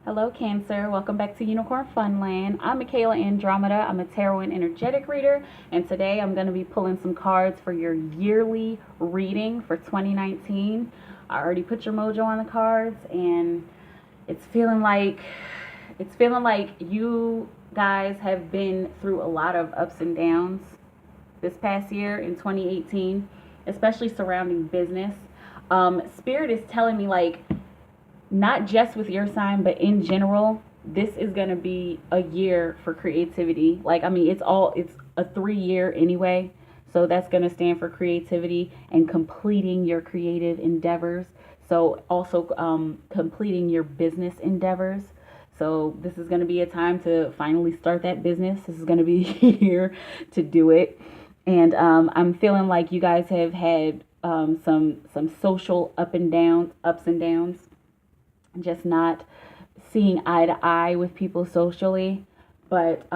Hello, Cancer. Welcome back to Unicorn Funland. I'm MikaelaAndromeda. I'm a tarot and energetic reader, and today I'm going to be pulling some cards for your yearly reading for 2019. I already put your mojo on the cards, and it's feeling like you guys have been through a lot of ups and downs this past year in 2018, especially surrounding business. Spirit is telling me like not just with your sign, but in general, this is going to be a year for creativity. Like, I mean, it's a 3 year anyway. So that's going to stand for creativity and completing your creative endeavors. So also completing your business endeavors. So this is going to be a time to finally start that business. This is going to be here to do it. And I'm feeling like you guys have had some social ups and downs, just not seeing eye to eye with people socially. But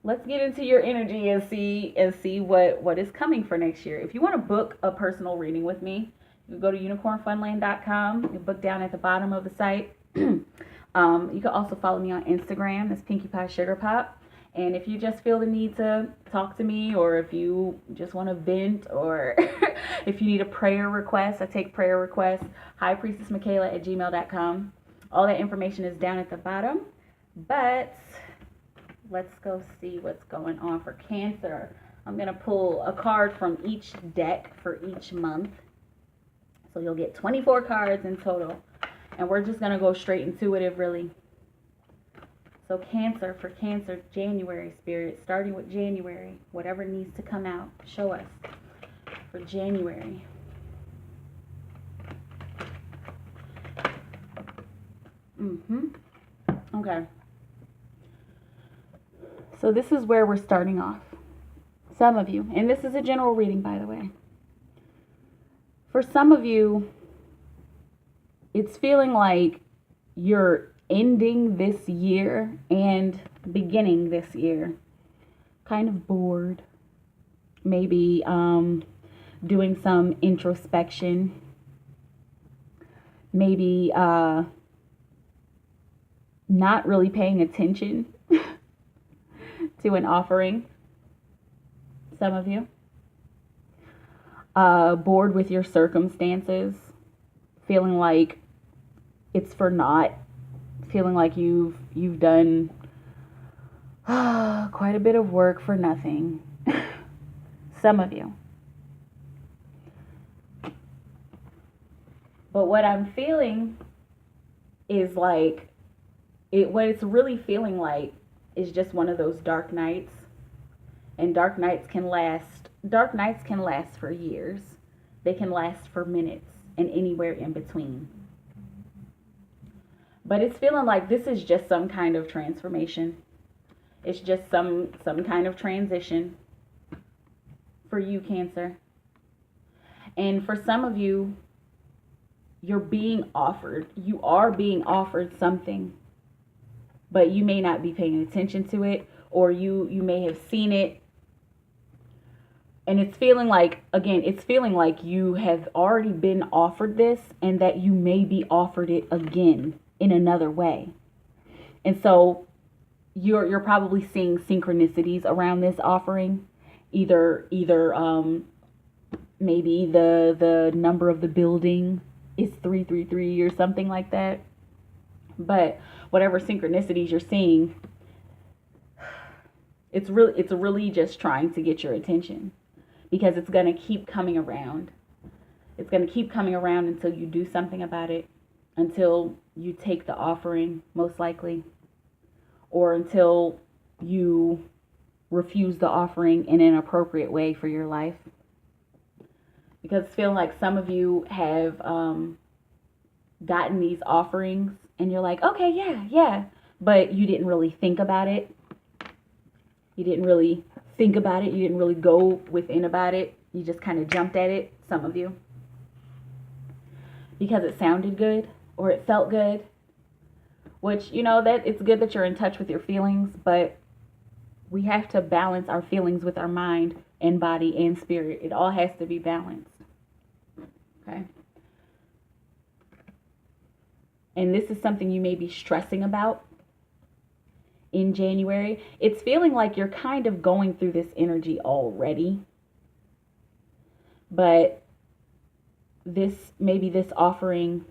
let's get into your energy and see what is coming for next year. If you want to book a personal reading with me, you can go to unicornfunland.com. You book down at the bottom of the site. You can also follow me on Instagram. It's Pinkie Pie Sugar Pop. And if you just feel the need to talk to me, or if you just want to vent, or if you need a prayer request, I take prayer requests, highpriestessmikaela@gmail.com. All that information is down at the bottom. But let's go see what's going on for Cancer. I'm going to pull a card from each deck for each month. So you'll get 24 cards in total. And we're just going to go straight intuitive, really. So Cancer, for Cancer, January, Spirit, starting with January, whatever needs to come out, show us for January. Okay. So this is where we're starting off. Some of you, and this is a general reading, by the way. For some of you, it's feeling like you're ending this year and beginning this year kind of bored, maybe doing some introspection, maybe not really paying attention to an offering. Some of you bored with your circumstances, feeling like it's for naught, feeling like you've done quite a bit of work for nothing. Some of you. But what I'm feeling is like what it's really feeling like is just one of those dark nights. And dark nights can last for years. They can last for minutes and anywhere in between. But it's feeling like this is just some kind of transformation. It's just some kind of transition for you, Cancer. And for some of you, you are being offered something, but you may not be paying attention to it, or you may have seen it. And it's feeling like you have already been offered this, and that you may be offered it again in another way. And so you're probably seeing synchronicities around this offering. Either maybe the number of the building is 333 or something like that. But whatever synchronicities you're seeing, it's really just trying to get your attention, because it's going to keep coming around. It's going to keep coming around until you do something about it, until you take the offering, most likely, or until you refuse the offering in an appropriate way for your life. Because it's feeling like some of you have gotten these offerings and you're like, okay, yeah, but you didn't really think about it. You didn't really go within about it. You just kind of jumped at it, some of you, because it sounded good or it felt good. Which, that it's good that you're in touch with your feelings, but we have to balance our feelings with our mind and body and spirit. It all has to be balanced. Okay. and this is something you may be stressing about in January. It's feeling like you're kind of going through this energy already, but this offering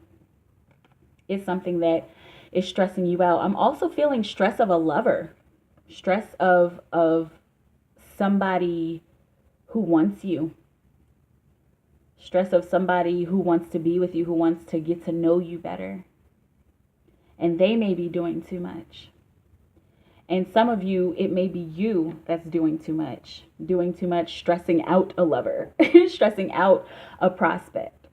is something that is stressing you out. I'm also feeling stress of a lover, stress of somebody who wants you, stress of somebody who wants to be with you, who wants to get to know you better, and they may be doing too much. And some of you, it may be you that's doing too much, stressing out a lover, stressing out a prospect.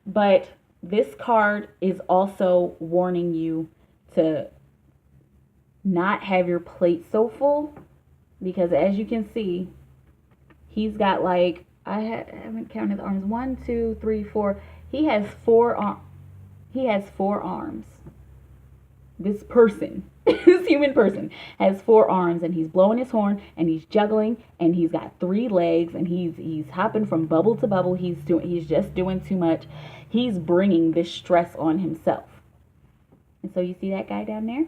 But this card is also warning you to not have your plate so full, because as you can see, he's got like, I haven't counted the arms. 1, 2, 3, 4. He has 4 arms. This person, this human person, has 4 arms, and he's blowing his horn, and he's juggling, and he's got 3 legs, and he's hopping from bubble to bubble. He's just doing too much. He's bringing this stress on himself. And so you see that guy down there?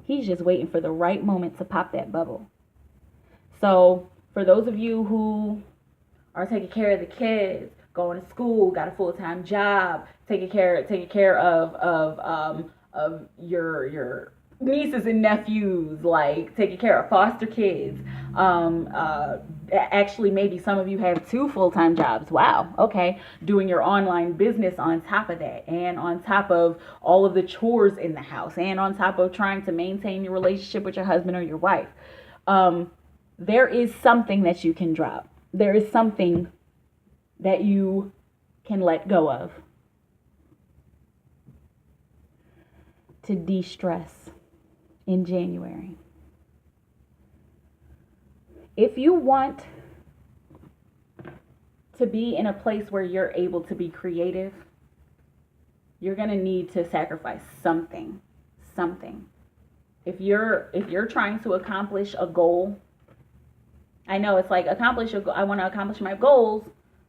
He's just waiting for the right moment to pop that bubble. So for those of you who are taking care of the kids, going to school, got a full-time job, taking care of your nieces and nephews, like taking care of foster kids. Actually, maybe some of you have 2 full-time jobs. Wow. Okay. Doing your online business on top of that, and on top of all of the chores in the house, and on top of trying to maintain your relationship with your husband or your wife. There is something that you can drop. There is something that you can let go of to de-stress in January. If you want to be in a place where you're able to be creative, you're going to need to sacrifice something. If you're trying to accomplish a goal, I know it's like I want to accomplish my goals,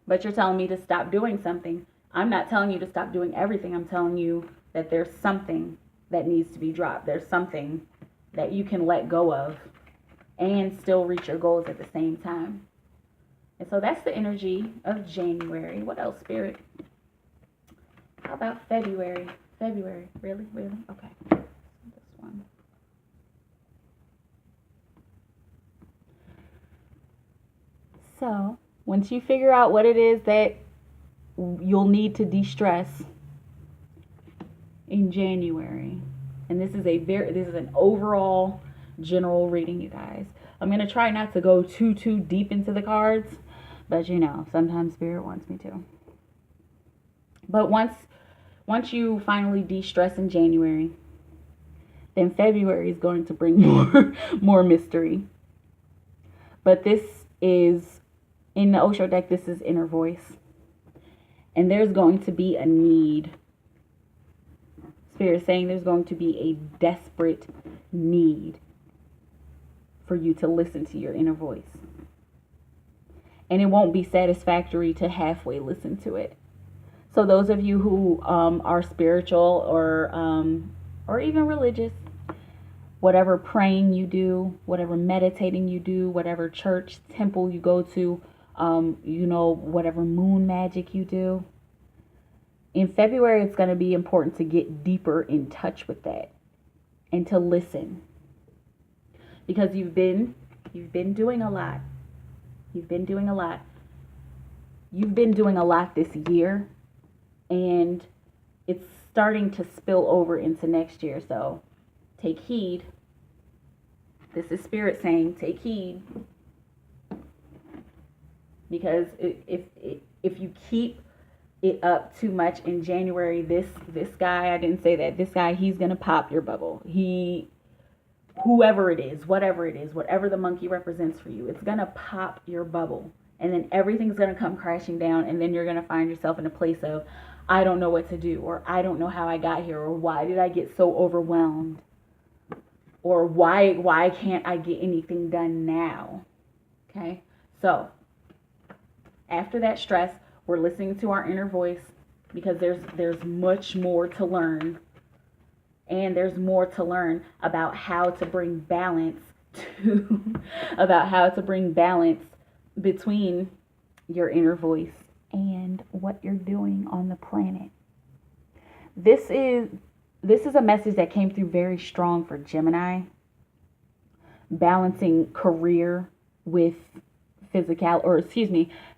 but you're telling me to stop doing something. I'm not telling you to stop doing everything. I'm telling you that there's something that needs to be dropped. There's something that you can let go of and still reach your goals at the same time. And so that's the energy of January. What else, Spirit? How about February? February, really? Okay. This one. So, once you figure out what it is that you'll need to de-stress in January, and this is an overall general reading, you guys. I'm going to try not to go too deep into the cards, but sometimes Spirit wants me to. But once you finally de-stress in January, then February is going to bring more mystery. But this is, in the Osho deck, this is inner voice. And there's going to be a need. Spirit is saying there's going to be a desperate need for you to listen to your inner voice. And it won't be satisfactory to halfway listen to it. So those of you who are spiritual or even religious, whatever praying you do, whatever meditating you do, whatever church, temple you go to, whatever moon magic you do, in February, it's going to be important to get deeper in touch with that and to listen, because you've been doing a lot. You've been doing a lot this year, and it's starting to spill over into next year. So take heed. This is Spirit saying, take heed, because if you keep it up too much in January, this guy, I didn't say that, this guy, he's gonna pop your bubble. Whoever it is, whatever the monkey represents for you, it's gonna pop your bubble, and then everything's gonna come crashing down, and then you're gonna find yourself in a place of, I don't know what to do, or I don't know how I got here, or why did I get so overwhelmed, or why can't I get anything done now? Okay, so after that stress, we're listening to our inner voice. because there's much more to learn, and there's more to learn about how to bring balance to about how to bring balance between your inner voice and what you're doing on the planet. This is a message that came through very strong for Gemini, balancing career with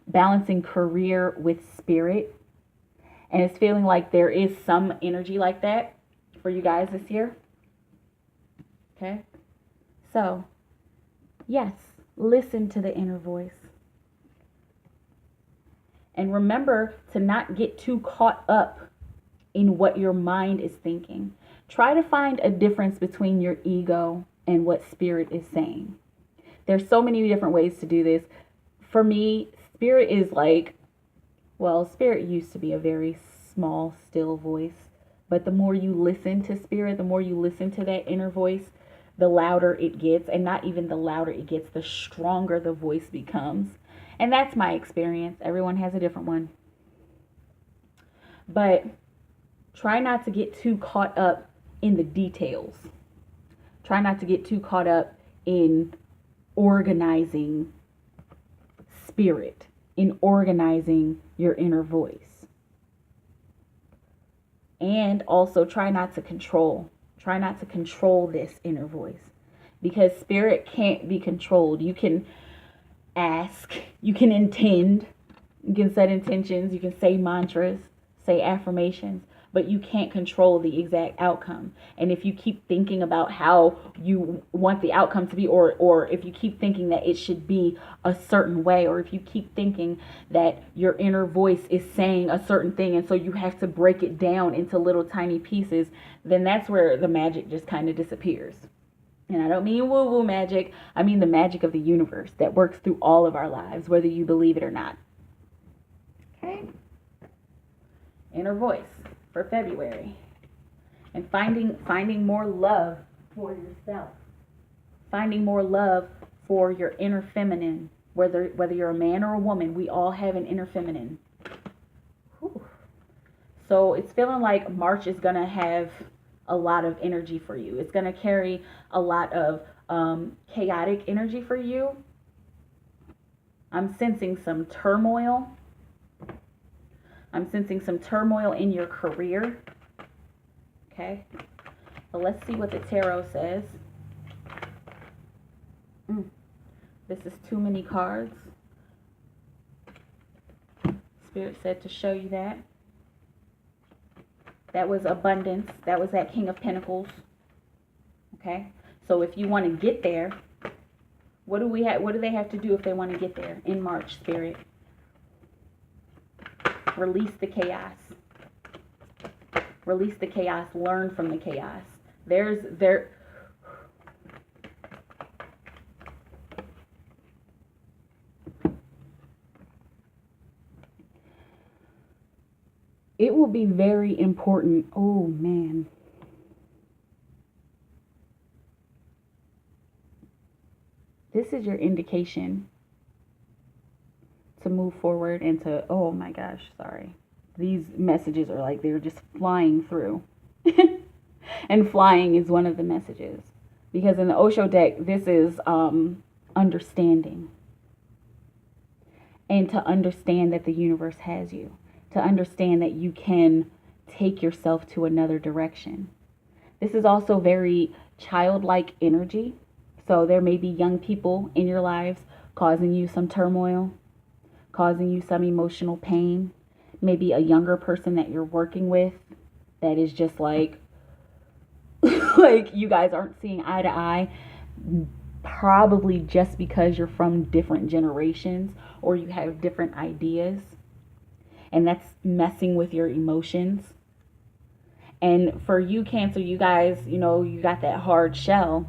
balancing career with spirit. And it's feeling like there is some energy like that for you guys this year. Okay? So, yes, listen to the inner voice. And remember to not get too caught up in what your mind is thinking. Try to find a difference between your ego and what spirit is saying. There's so many different ways to do this. For me, spirit is like, well, spirit used to be a very small, still voice. But the more you listen to spirit, the more you listen to that inner voice, the louder it gets. And not even the louder it gets, the stronger the voice becomes. And that's my experience. Everyone has a different one. But try not to get too caught up in the details. Try not to get too caught up in organizing spirit, in organizing your inner voice. And also try not to control. Try not to control this inner voice, because spirit can't be controlled. You can ask, you can intend, you can set intentions, you can say mantras, say affirmations, but you can't control the exact outcome. And if you keep thinking about how you want the outcome to be, or if you keep thinking that it should be a certain way, or if you keep thinking that your inner voice is saying a certain thing and so you have to break it down into little tiny pieces, then that's where the magic just kind of disappears. And I don't mean woo-woo magic. I mean the magic of the universe that works through all of our lives, whether you believe it or not. Okay? Inner voice for February. And finding more love for yourself. Finding more love for your inner feminine. Whether you're a man or a woman, we all have an inner feminine. Whew. So it's feeling like March is going to have a lot of energy for you. It's going to carry a lot of chaotic energy for you. I'm sensing some turmoil. I'm sensing some turmoil in your career. Okay. So let's see what the tarot says. This is too many cards. Spirit said to show you that. That was abundance. That was that King of Pentacles. Okay. So if you want to get there, what do they have to do if they want to get there in March, Spirit? Release the chaos. Release the chaos. Learn from the chaos. It will be very important. Oh, man. This is your indication to move forward and to, oh my gosh, sorry. These messages are like, they're just flying through. And flying is one of the messages. Because in the Osho deck, this is understanding. And to understand that the universe has you. To understand that you can take yourself to another direction. This is also very childlike energy. So there may be young people in your lives causing you some turmoil, causing you some emotional pain. Maybe a younger person that you're working with that is just like, like you guys aren't seeing eye to eye, probably just because you're from different generations or you have different ideas. And that's messing with your emotions. And for you, Cancer, you guys, you know, you got that hard shell.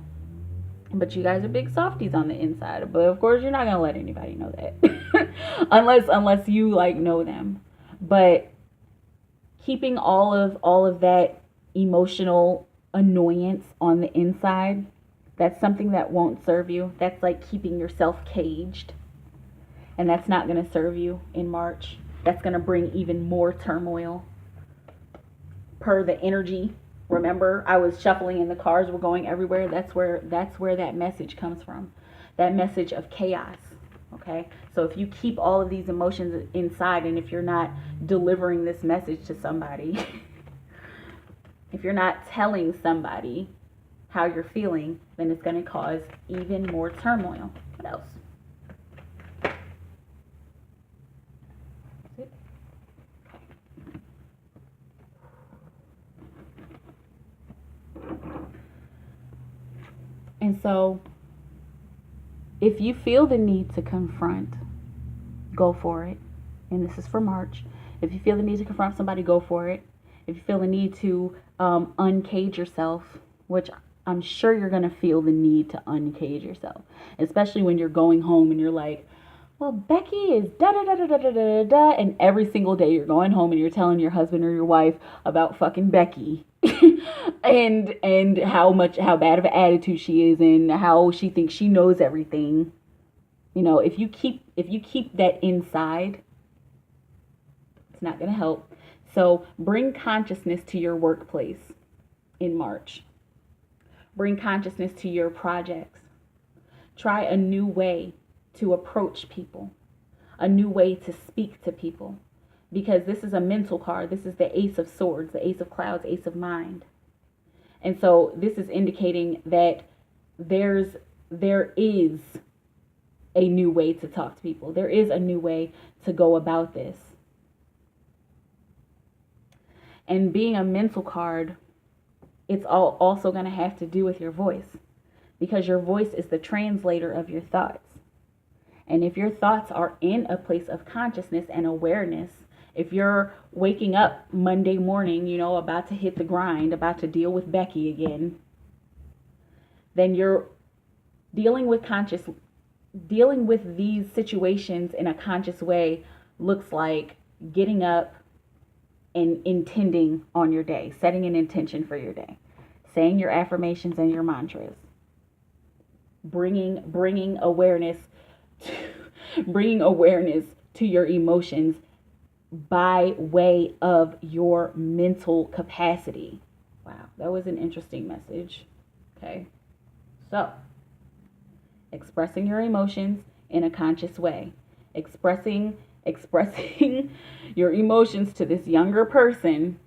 But you guys are big softies on the inside. But of course, you're not going to let anybody know that. unless you, like, know them. But keeping all of that emotional annoyance on the inside, that's something that won't serve you. That's like keeping yourself caged. And that's not going to serve you in March. That's going to bring even more turmoil per the energy. Remember, I was shuffling and the cars were going everywhere. That's where that message comes from. That message of chaos. Okay? So if you keep all of these emotions inside, and if you're not delivering this message to somebody, if you're not telling somebody how you're feeling, then it's going to cause even more turmoil. What else? And so, if you feel the need to confront, go for it. And this is for March. If you feel the need to confront somebody, go for it. If you feel the need to uncage yourself, which I'm sure you're going to feel the need to uncage yourself, especially when you're going home and you're like, well, Becky is da da da da da da da da, and every single day you're going home and you're telling your husband or your wife about fucking Becky and how bad of an attitude she is and how she thinks she knows everything. You know, if you keep that inside, it's not going to help. So bring consciousness to your workplace in March. Bring consciousness to your projects. Try a new way to approach people, a new way to speak to people, because this is a mental card. This is the Ace of Swords, the Ace of Clouds, Ace of Mind. And so this is indicating that there is a new way to talk to people. There is a new way to go about this. And being a mental card, it's also going to have to do with your voice, because your voice is the translator of your thoughts. And if your thoughts are in a place of consciousness and awareness, if you're waking up Monday morning, you know, about to hit the grind, about to deal with Becky again, then you're dealing with these situations in a conscious way looks like getting up and intending on your day, setting an intention for your day, saying your affirmations and your mantras, bringing awareness to your emotions by way of your mental capacity. Wow, that was an interesting message. Okay, so expressing your emotions in a conscious way, expressing your emotions to this younger person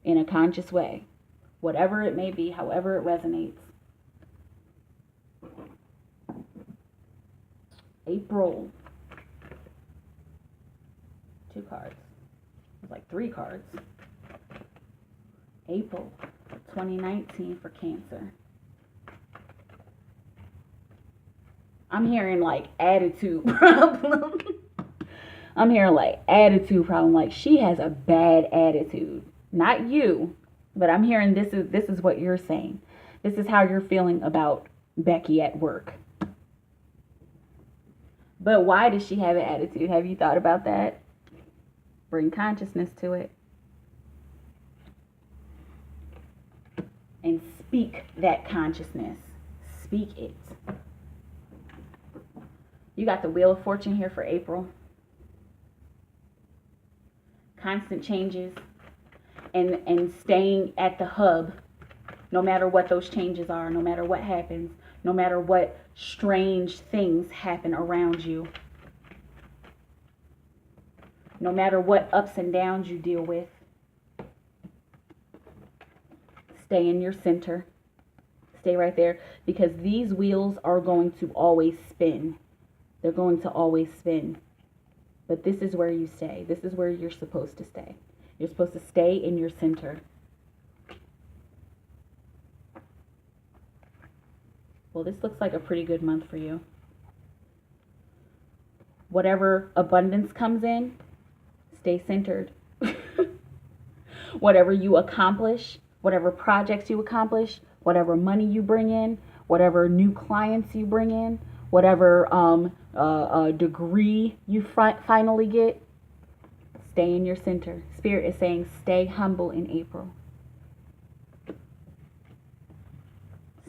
in a conscious way, whatever it may be, however it resonates. April. 2 cards. It's like 3 cards. April 2019 for Cancer. I'm hearing like attitude problem. I'm hearing like attitude problem. Like she has a bad attitude. Not you, but I'm hearing this is what you're saying. This is how you're feeling about Becky at work. But why does she have an attitude? Have you thought about that? Bring consciousness to it. And speak that consciousness. Speak it. You got the Wheel of Fortune here for April. Constant changes and staying at the hub, no matter what those changes are, no matter what happens, no matter what strange things happen around you, no matter what ups and downs you deal with. Stay in your center. Stay right there, because these wheels are going to always spin. They're going to always spin. But this is where you stay. This is where you're supposed to stay. You're supposed to stay in your center. Well, this looks like a pretty good month for you. Whatever abundance comes in, stay centered. Whatever you accomplish, whatever projects you accomplish, whatever money you bring in, whatever new clients you bring in, whatever degree you finally get, stay in your center. Spirit is saying stay humble in April.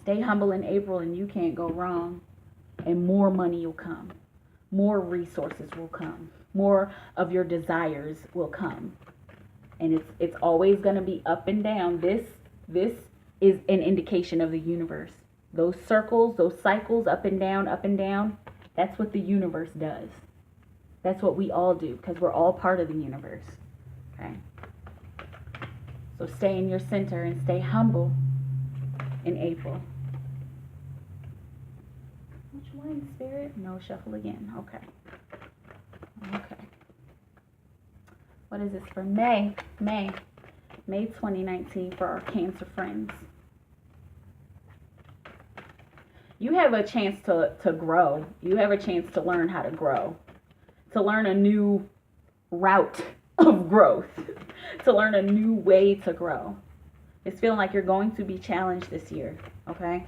Stay humble in April and you can't go wrong. And more money will come. More resources will come. More of your desires will come. And it's always going to be up and down. This is an indication of the universe. Those circles, those cycles, up and down, that's what the universe does. That's what we all do, because we're all part of the universe. Okay? So stay in your center and stay humble in April. Which one, Spirit? No, shuffle again. Okay. Okay. What is this for May? May 2019 for our Cancer friends. You have a chance to grow. You have a chance to learn how to grow. To learn a new route of growth. To learn a new way to grow. It's feeling like you're going to be challenged this year. Okay?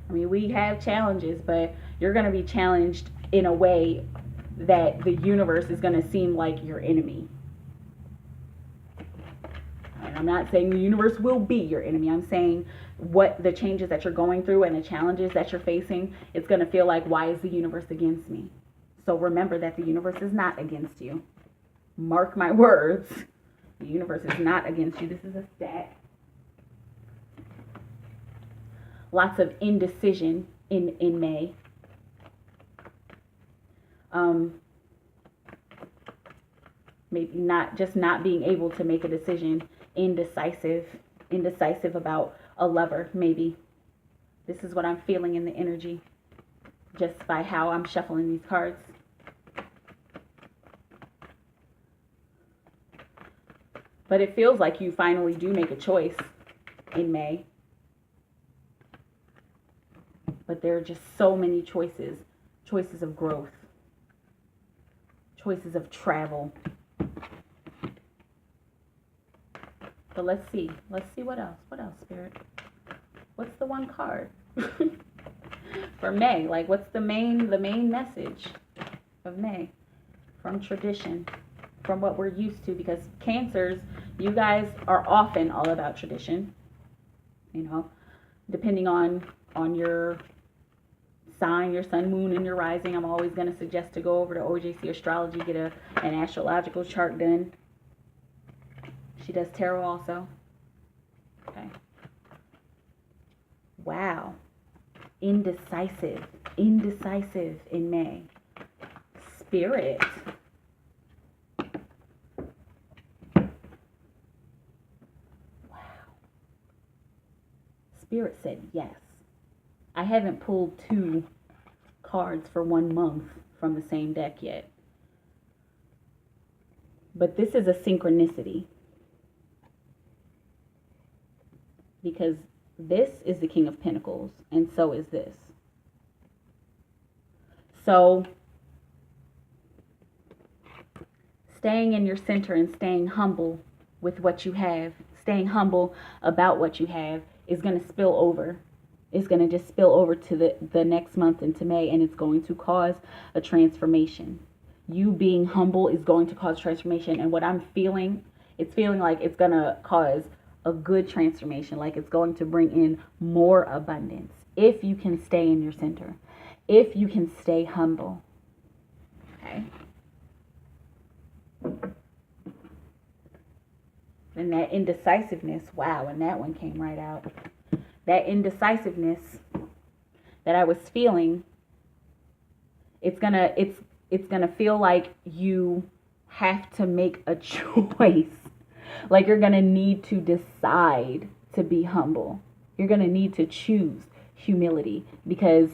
I mean, we have challenges, but you're going to be challenged in a way that the universe is going to seem like your enemy. And I'm not saying the universe will be your enemy. I'm saying what the changes that you're going through and the challenges that you're facing, it's going to feel like, why is the universe against me? So remember that the universe is not against you. Mark my words. The universe is not against you. This is a stat. Lots of indecision in May. Maybe not being able to make a decision. Indecisive about a lover, maybe. This is what I'm feeling in the energy, just by how I'm shuffling these cards. But it feels like you finally do make a choice in May. But there are just so many choices. Choices of growth. Choices of travel. So let's see. Let's see what else. What else, Spirit? What's the one card for May? Like, what's the main message of May from tradition, from what we're used to? Because Cancers, you guys are often all about tradition. You know, depending on your sign, your sun, moon, and your rising, I'm always going to suggest to go over to OJC Astrology, get an astrological chart done. She does tarot also. Okay. Wow. Indecisive in May. Spirit. Wow. Spirit said yes. I haven't pulled 2 cards for 1 month from the same deck yet. But this is a synchronicity. Because this is the King of Pentacles, and so is this. So, staying in your center and staying humble with what you have, staying humble about what you have, is going to spill over. It's going to just spill over to the next month into May, and it's going to cause a transformation. You being humble is going to cause transformation, and what I'm feeling, it's feeling like it's going to cause a good transformation, like it's going to bring in more abundance if you can stay in your center, if you can stay humble. Okay. And that indecisiveness, wow, and that one came right out. That indecisiveness that I was feeling, it's gonna feel like you have to make a choice. Like you're going to need to decide to be humble. You're going to need to choose humility, because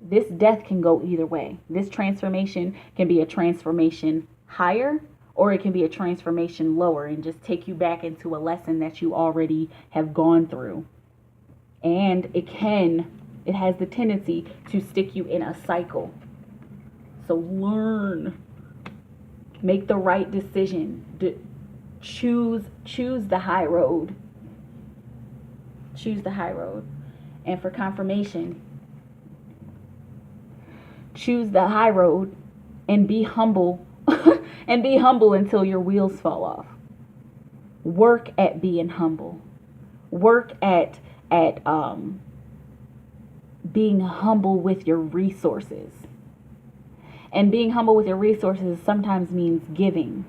this death can go either way. This transformation can be a transformation higher, or it can be a transformation lower and just take you back into a lesson that you already have gone through. And it has the tendency to stick you in a cycle. So learn, make the right decision. Choose the high road. Choose the high road. And for confirmation, choose the high road and be humble. And be humble until your wheels fall off. Work at being humble. Work at being humble with your resources. And being humble with your resources sometimes means giving.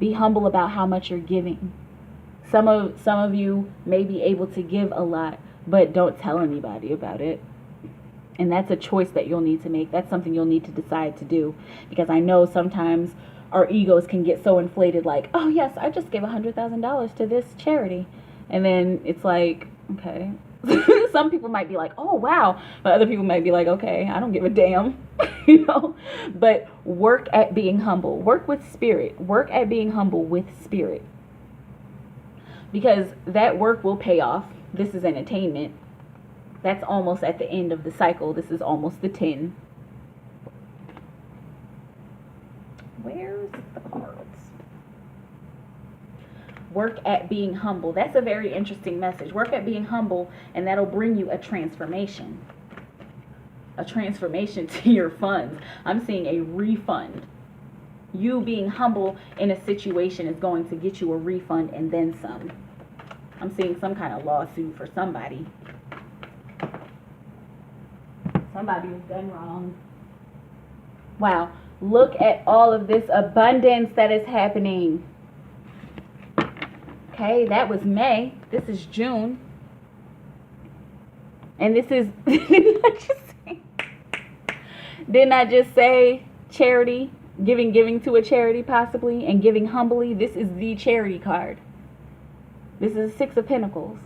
Be humble about how much you're giving. Some of you may be able to give a lot, but don't tell anybody about it. And that's a choice that you'll need to make. That's something you'll need to decide to do. Because I know sometimes our egos can get so inflated, like, oh yes, I just gave $100,000 to this charity. And then it's like, okay. Some people might be like, oh wow. But other people might be like, okay, I don't give a damn. You know? But work at being humble. Work with spirit. Work at being humble with spirit. Because that work will pay off. This is an attainment. That's almost at the end of the cycle. This is almost the 10. Where's the cards? Work at being humble. That's a very interesting message. Work at being humble, and that'll bring you a transformation. A transformation to your funds. I'm seeing a refund. You being humble in a situation is going to get you a refund and then some. I'm seeing some kind of lawsuit for somebody. Somebody was done wrong. Wow. Look at all of this abundance that is happening. Okay, that was May. This is June. And this is, didn't I just say charity? Giving to a charity possibly, and giving humbly. This is the charity card. This is 6 of Pentacles.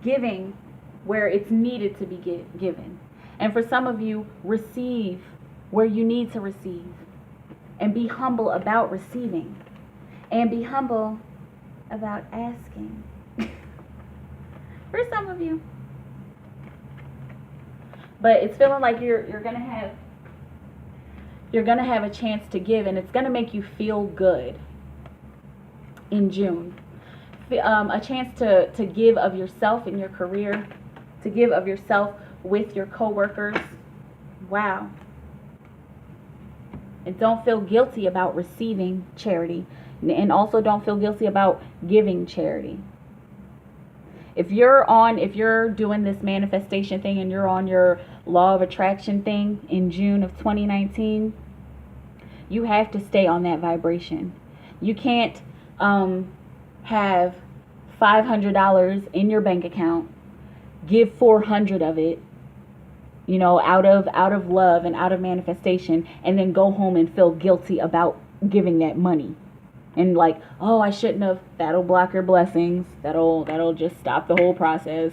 Giving where it's needed to be given. And for some of you, receive where you need to receive. And be humble about receiving. And be humble about asking. For some of you. But it's feeling like you're gonna have a chance to give, and it's gonna make you feel good in June. A chance to give of yourself in your career, to give of yourself with your coworkers. Wow. And don't feel guilty about receiving charity, and also don't feel guilty about giving charity. If you're doing this manifestation thing and you're on your law of attraction thing in June of 2019, you have to stay on that vibration. You can't have $500 in your bank account, give 400 of it, you know, out of love and out of manifestation, and then go home and feel guilty about giving that money. And like, oh, I shouldn't have. That'll block your blessings. That'll just stop the whole process.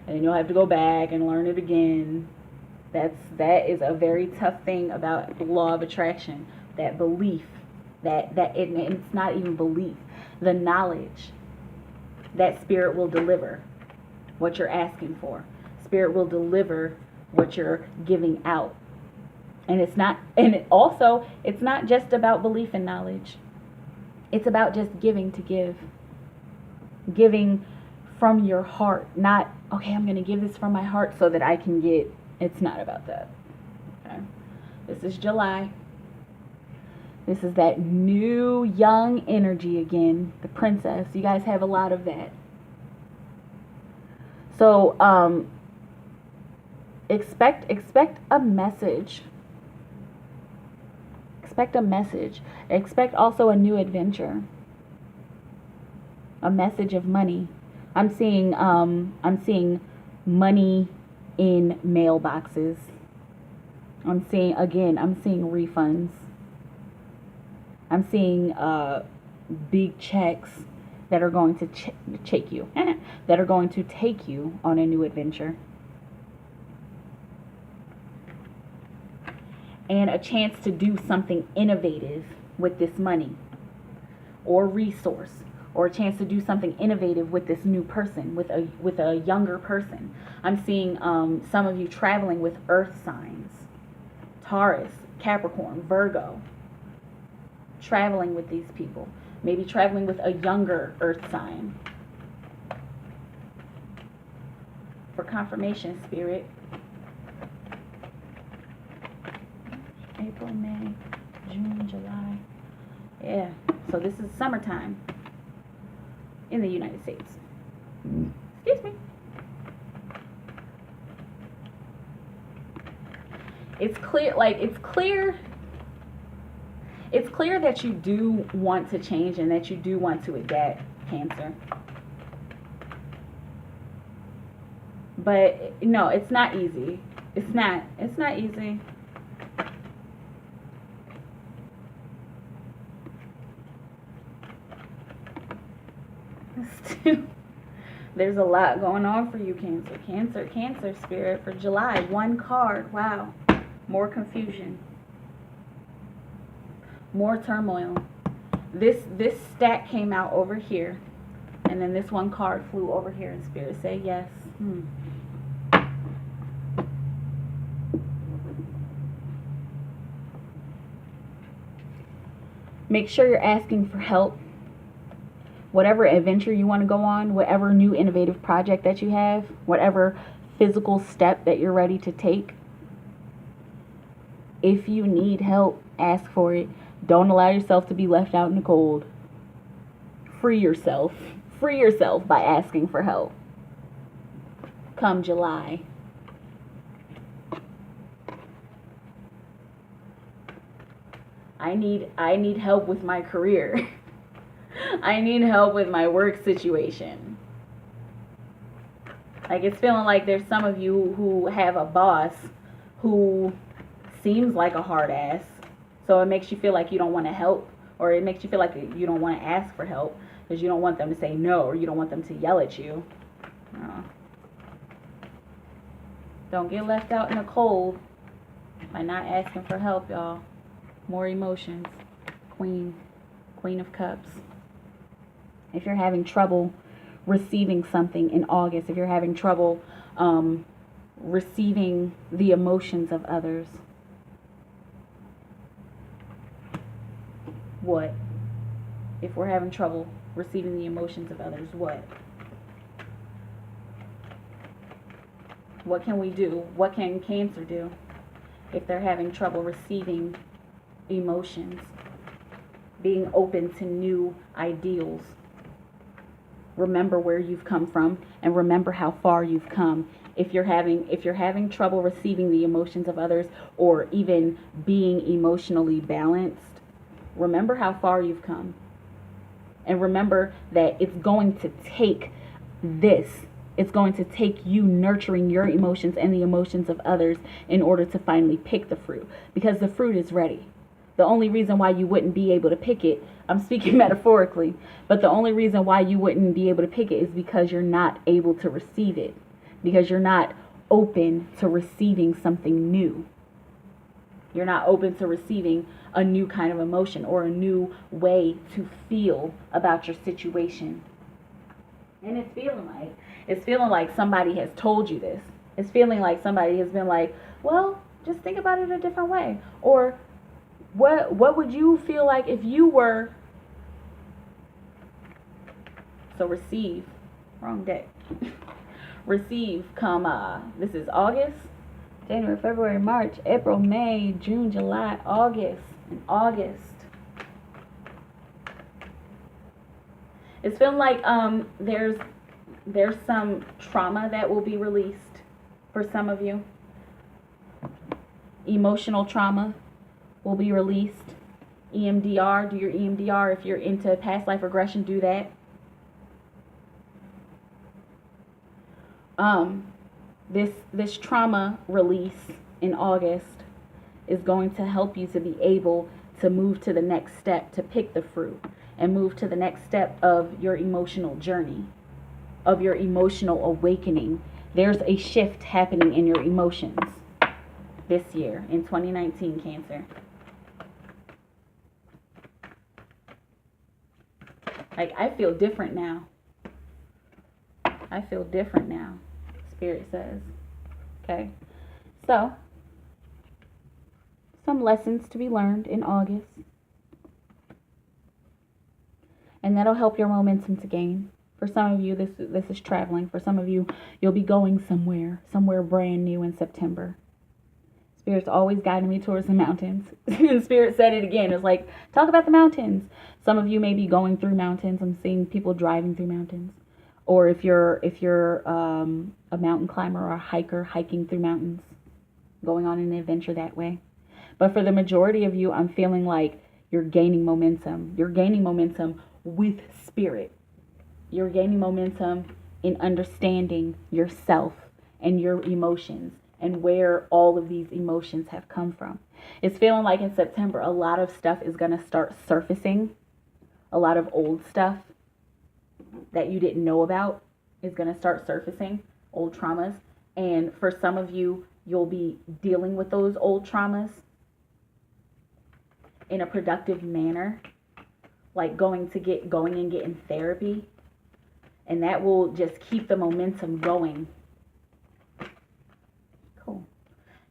And then you'll have to go back and learn it again. That is a very tough thing about the law of attraction. That belief, it's not even belief. The knowledge that spirit will deliver what you're asking for. Spirit will deliver what you're giving out. And it's not just about belief and knowledge. It's about just giving to give. Giving from your heart. Not, okay, I'm going to give this from my heart so that I can get. It's not about that. Okay. This is July. This is that new young energy again. The princess. You guys have a lot of that. So, expect a message. Expect a message. Expect also a new adventure. A message of money. I'm seeing money in mailboxes. I'm seeing refunds. I'm seeing big checks that are going to take you that are going to take you on a new adventure. And a chance to do something innovative with this money or resource, or a chance to do something innovative with this new person, with a younger person. I'm seeing some of you traveling with earth signs, Taurus, Capricorn, Virgo, traveling with these people, maybe traveling with a younger earth sign. For confirmation, spirit. April, May, June, July. Yeah, so this is summertime in the United States. Excuse me. It's clear, It's clear that you do want to change and that you do want to adapt, Cancer. But no, it's not easy. It's not easy. There's a lot going on for you, Cancer. Cancer spirit for July. One card. Wow. More confusion. More turmoil. This stack came out over here. And then this one card flew over here, and Spirit say yes. Make sure you're asking for help. Whatever adventure you want to go on, whatever new innovative project that you have, whatever physical step that you're ready to take, if you need help, ask for it. Don't allow yourself to be left out in the cold. Free yourself. Free yourself by asking for help. Come July. I need help with my career. I need help with my work situation. Like, it's feeling like there's some of you who have a boss who seems like a hard ass. So it makes you feel like you don't want to help, or it makes you feel like you don't want to ask for help because you don't want them to say no, or you don't want them to yell at you. Don't get left out in the cold by not asking for help, y'all. More emotions. Queen of Cups. If you're having trouble receiving something in August, if you're having trouble receiving the emotions of others, what? If we're having trouble receiving the emotions of others, what? What can we do? What can Cancer do if they're having trouble receiving emotions, being open to new ideals? Remember where you've come from and remember how far you've come. If you're having trouble receiving the emotions of others, or even being emotionally balanced, remember how far you've come. And remember that it's going to take this. It's going to take you nurturing your emotions and the emotions of others in order to finally pick the fruit. Because the fruit is ready. The only reason why you wouldn't be able to pick it, I'm speaking metaphorically, but the only reason why you wouldn't be able to pick it is because you're not able to receive it. Because you're not open to receiving something new. You're not open to receiving a new kind of emotion or a new way to feel about your situation. And it's feeling like somebody has told you this. It's feeling like somebody has been like, well, just think about it a different way. Or what would you feel like if you were... So receive. Wrong deck. Receive come, this is August, January, February, March, April, May, June, July, August. And August. It's feeling like there's some trauma that will be released for some of you. Emotional trauma will be released. EMDR, do your EMDR. If you're into past life regression, do that. This trauma release in August is going to help you to be able to move to the next step, to pick the fruit, and move to the next step of your emotional journey, of your emotional awakening. There's a shift happening in your emotions this year, in 2019, Cancer. Like, I feel different now. I feel different now, Spirit says. Okay? So, some lessons to be learned in August. And that'll help your momentum to gain. For some of you, this is traveling. For some of you, you'll be going somewhere brand new in September. Spirit's always guiding me towards the mountains. And Spirit said it again. It's like, talk about the mountains. Some of you may be going through mountains. I'm seeing people driving through mountains. Or if you're a mountain climber or a hiker, hiking through mountains, going on an adventure that way. But for the majority of you, I'm feeling like You're gaining momentum. You're gaining momentum with spirit. You're gaining momentum in understanding yourself and your emotions and where all of these emotions have come from. It's feeling like in September, a lot of stuff is going to start surfacing. A lot of old stuff that you didn't know about is going to start surfacing, old traumas. And for some of you, you'll be dealing with those old traumas in a productive manner, like going and getting therapy. And that will just keep the momentum going. Cool.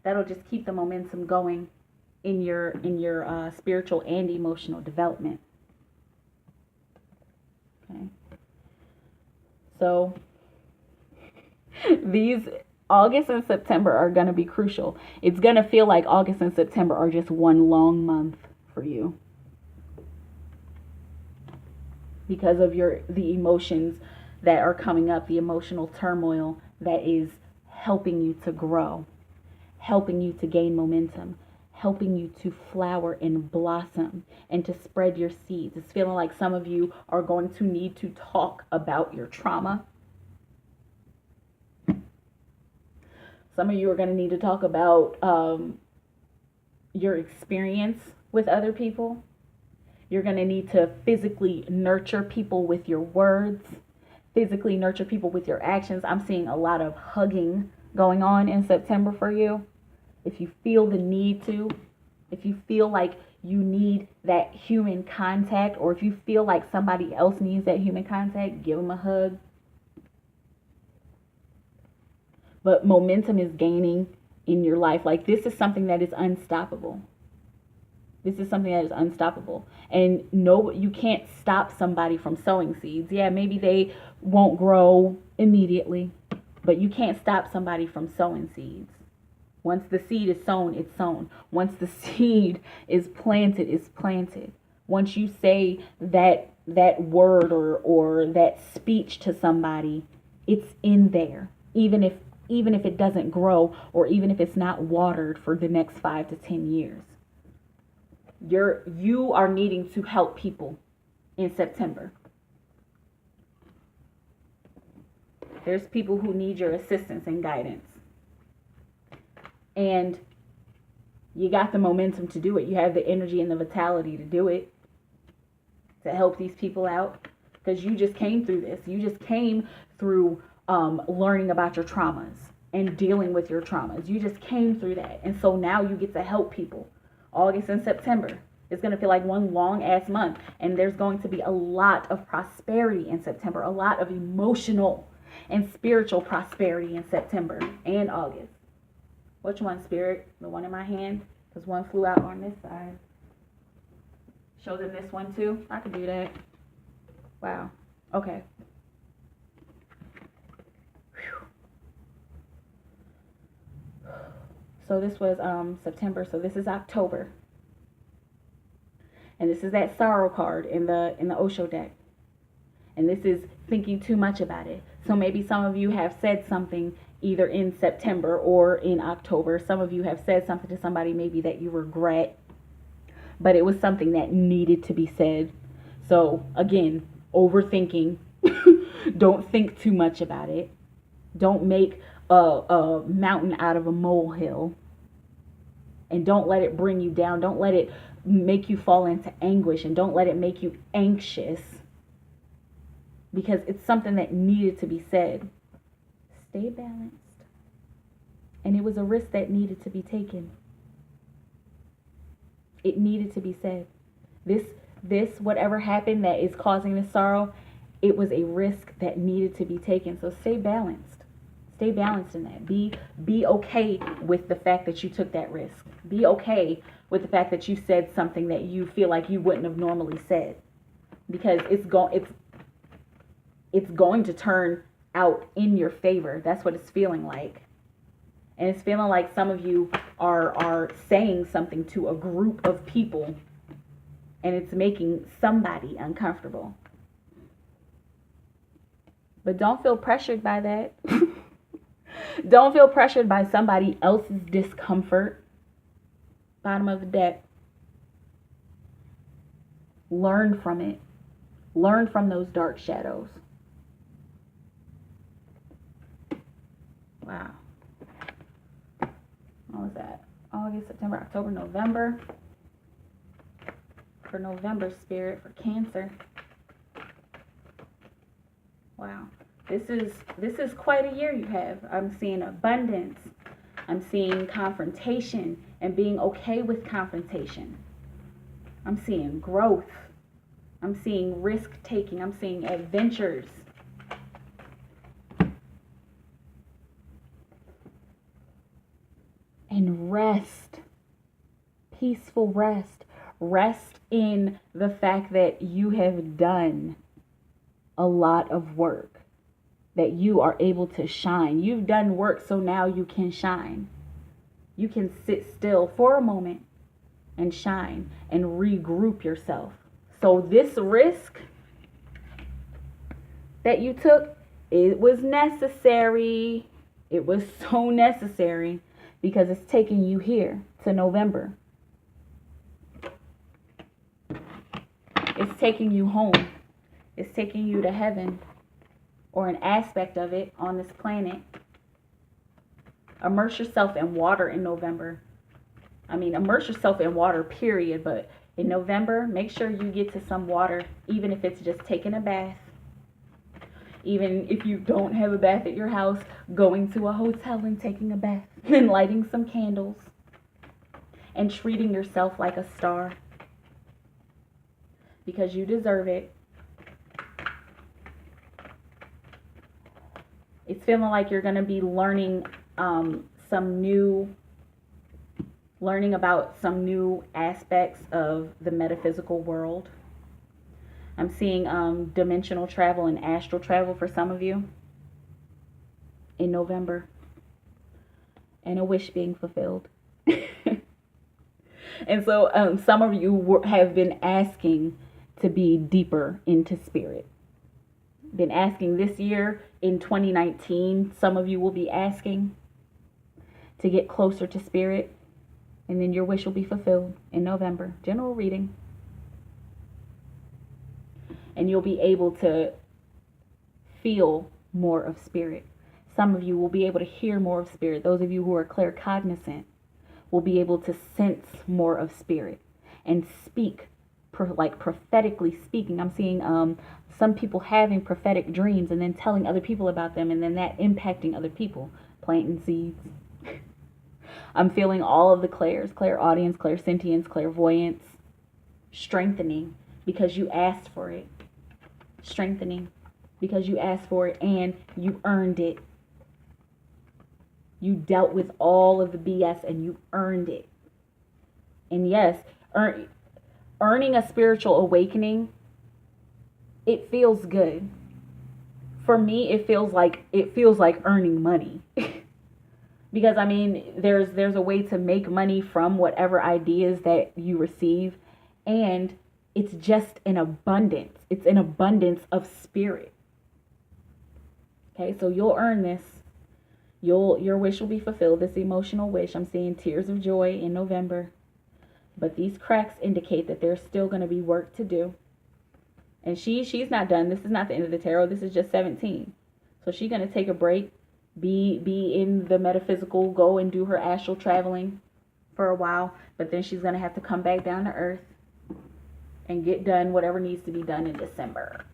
That'll just keep the momentum going in your spiritual and emotional development. Okay. So these August and September are going to be crucial. It's going to feel like August and September are just one long month for you because of the emotions that are coming up, the emotional turmoil that is helping you to grow, helping you to gain momentum, helping you to flower and blossom and to spread your seeds. It's feeling like some of you are going to need to talk about your trauma. Some of you are going to need to talk about your experience with other people. You're going to need to physically nurture people with your words, physically nurture people with your actions. I'm seeing a lot of hugging going on in September for you. If you feel the need to, if you feel like you need that human contact, or if you feel like somebody else needs that human contact, give them a hug. But momentum is gaining in your life. Like, this is something that is unstoppable. This is something that is unstoppable. And no, you can't stop somebody from sowing seeds. Yeah, maybe they won't grow immediately, but you can't stop somebody from sowing seeds. Once the seed is sown, it's sown. Once the seed is planted, it's planted. Once you say that word or that speech to somebody, it's in there. Even if it doesn't grow, or even if it's not watered for the next 5 to 10 years. You are needing to help people in September. There's people who need your assistance and guidance. And you got the momentum to do it. You have the energy and the vitality to do it, to help these people out, because you just came through this. You just came through learning about your traumas and dealing with your traumas. You just came through that. And so now you get to help people. August and September. It's going to feel like one long ass month. And there's going to be a lot of prosperity in September. A lot of emotional and spiritual prosperity in September and August. Which one, Spirit? The one in my hand? Because one flew out on this side. Show them this one too. I can do that. Wow. Okay. So this was September. So this is October. And this is that sorrow card in the Osho deck. And this is thinking too much about it. So maybe some of you have said something either in September or in October. Some of you have said something to somebody maybe that you regret, but it was something that needed to be said. So again, overthinking. Don't think too much about it. Don't make a mountain out of a molehill. And don't let it bring you down. Don't let it make you fall into anguish. And don't let it make you anxious. Because it's something that needed to be said. Stay balanced. And it was a risk that needed to be taken. It needed to be said. This, whatever happened that is causing this sorrow, it was a risk that needed to be taken. So stay balanced. Stay balanced in that. Be okay with the fact that you took that risk. Be okay with the fact that you said something that you feel like you wouldn't have normally said. Because it's going to turn out in your favor. That's what it's feeling like. And it's feeling like some of you are saying something to a group of people and it's making somebody uncomfortable. But don't feel pressured by that. Don't feel pressured by somebody else's discomfort. Bottom of the deck. Learn from it. Learn from those dark shadows. Wow. What was that? August, September, October, November. For November, Spirit, for Cancer. Wow. This is quite a year you have. I'm seeing abundance. I'm seeing confrontation and being okay with confrontation. I'm seeing growth. I'm seeing risk taking. I'm seeing adventures. And rest. Peaceful rest. Rest in the fact that you have done a lot of work. That you are able to shine. You've done work, so now you can shine. You can sit still for a moment and shine and regroup yourself. So this risk that you took, it was necessary. It was so necessary because it's taking you here to November. It's taking you home. It's taking you to heaven, or an aspect of it on this planet. Immerse yourself in water in November. I mean, immerse yourself in water, period. But in November, make sure you get to some water, even if it's just taking a bath. Even if you don't have a bath at your house, going to a hotel and taking a bath and lighting some candles and treating yourself like a star, because you deserve it. It's feeling like you're going to be learning about some new aspects of the metaphysical world. I'm seeing dimensional travel and astral travel for some of you in November, and a wish being fulfilled. And so some of you have been asking to be deeper into spirit. Been asking this year in 2019. Some of you will be asking to get closer to spirit, and then your wish will be fulfilled in November. General reading. And you'll be able to feel more of spirit. Some of you will be able to hear more of spirit. Those of you who are claircognizant will be able to sense more of spirit and speak, like prophetically speaking. I'm seeing some people having prophetic dreams and then telling other people about them, and then that impacting other people, planting seeds. I'm feeling all of the clairs, clairaudience, clairsentience, clairvoyance, strengthening because you asked for it. Strengthening because you asked for it and you earned it. You dealt with all of the BS and you earned it. And yes, earning a spiritual awakening, it feels good. For me, it feels like earning money. Because I mean, there's a way to make money from whatever ideas that you receive, and it's just an abundance. It's an abundance of spirit. Okay, so you'll earn this. Your wish will be fulfilled. This emotional wish. I'm seeing tears of joy in November. But these cracks indicate that there's still going to be work to do. And she's not done. This is not the end of the tarot. This is just 17. So she's going to take a break, be in the metaphysical, go and do her astral traveling for a while. But then she's going to have to come back down to earth and get done whatever needs to be done in December.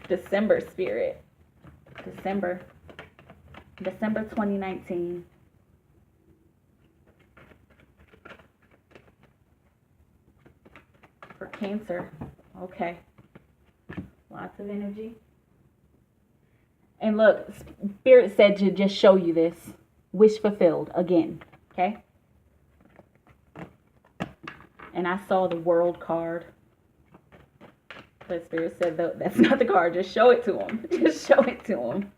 December, spirit. December 2019. For Cancer. Okay. Lots of energy. And look, Spirit said to just show you this. Wish fulfilled again. Okay? And I saw the World card. But Spirit said, that's not the card. Just show it to him. Just show it to him.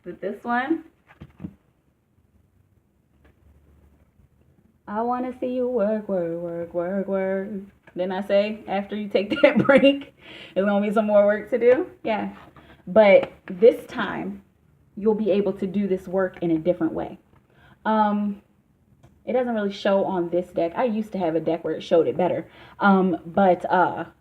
With this one, I want to see you work, work, work, work, work. Then I say, after you take that break, there's going to be some more work to do. Yeah. But this time, you'll be able to do this work in a different way. It doesn't really show on this deck. I used to have a deck where it showed it better. But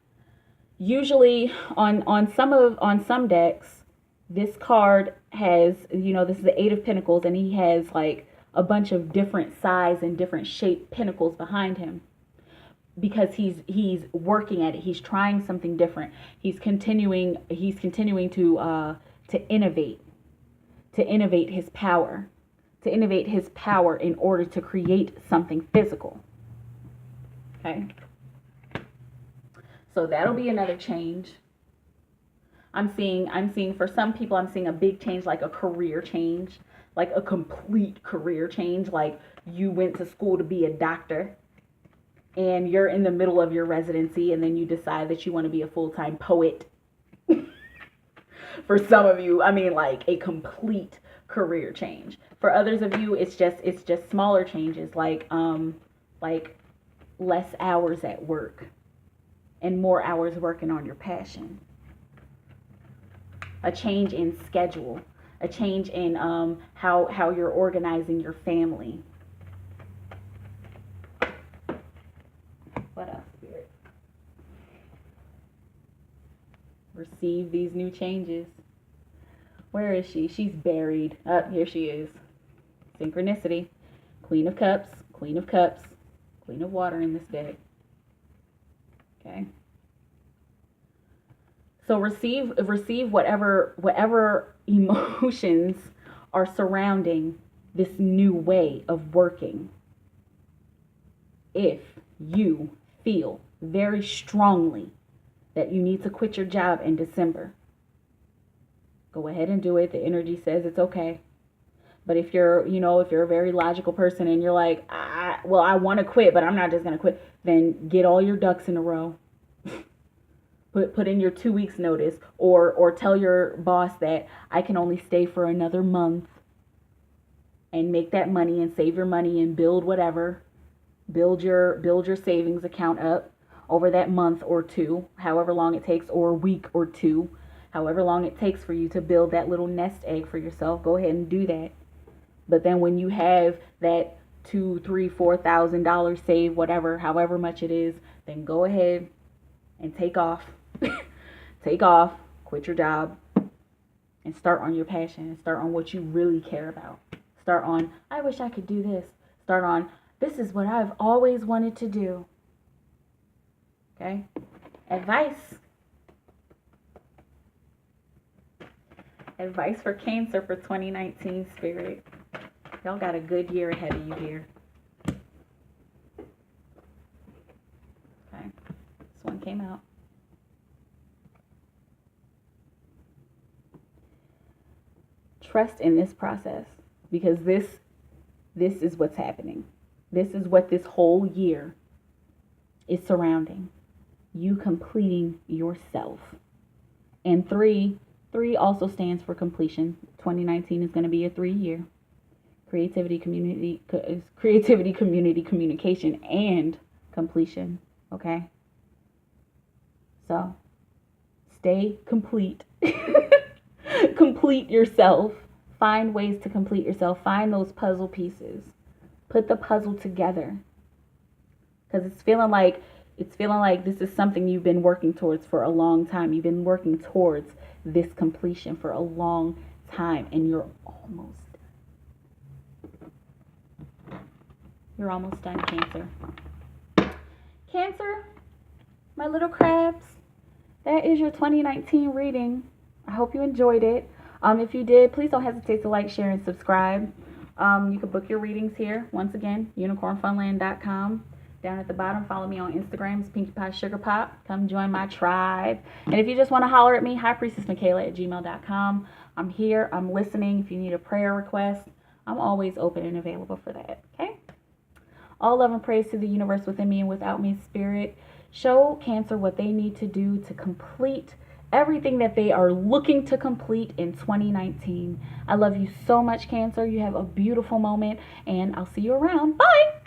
usually on some decks, this card has, this is the Eight of Pentacles, and he has like a bunch of different size and different shaped pinnacles behind him, because he's working at it. He's trying something different. He's continuing to innovate his power, in order to create something physical. Okay. So that'll be another change. I'm seeing for some people, I'm seeing a big change, like a career change, like a complete career change. Like you went to school to be a doctor and you're in the middle of your residency, and then you decide that you want to be a full-time poet. For some of you, I mean, like a complete career change. For others of you, it's just smaller changes, like less hours at work and more hours working on your passion. A change in schedule, a change in how you're organizing your family. What else, Spirit? Receive these new changes. Where is she? She's buried. Here she is. Synchronicity. Queen of Cups, Queen of Cups, Queen of Water in this deck. Okay. So receive whatever emotions are surrounding this new way of working. If you feel very strongly that you need to quit your job in December, go ahead and do it. The energy says it's okay. But if you're a very logical person and you're like, I want to quit, but I'm not just going to quit, then get all your ducks in a row. Put in your 2 weeks notice, or tell your boss that I can only stay for another month, and make that money and save your money and build whatever. Build your savings account up over that month or two, however long it takes, or a week or two, however long it takes for you to build that little nest egg for yourself. Go ahead and do that. But then when you have that $2,000, $3,000, $4,000 saved, whatever, however much it is, then go ahead and take off. Take off, quit your job, and start on your passion, and start on what you really care about. Start on, I wish I could do this. Start on, this is what I've always wanted to do. Okay? Advice for Cancer for 2019, Spirit. Y'all got a good year ahead of you here. Okay. This one came out. Trust in this process, because this is what's happening. This is what this whole year is surrounding. You completing yourself. And three also stands for completion. 2019 is going to be a 3-year. Creativity, community, communication, and completion. Okay? So, stay complete. Complete yourself. Find ways to complete yourself. Find those puzzle pieces. Put the puzzle together. Because it's feeling like this is something you've been working towards for a long time. You've been working towards this completion for a long time, and you're almost done, Cancer. Cancer, my little crabs, that is your 2019 reading. I hope you enjoyed it. If you did, please don't hesitate to like, share, and subscribe. You can book your readings here. Once again, unicornfunland.com. Down at the bottom, follow me on Instagram. It's Pinkie Pie Sugar Pop. Come join my tribe. And if you just want to holler at me, highpriestessmikaela@gmail.com. I'm here. I'm listening. If you need a prayer request, I'm always open and available for that. Okay? All love and praise to the universe within me and without me, Spirit. Show Cancer what they need to do to complete everything that they are looking to complete in 2019. I love you so much, Cancer. You have a beautiful moment, and I'll see you around. Bye!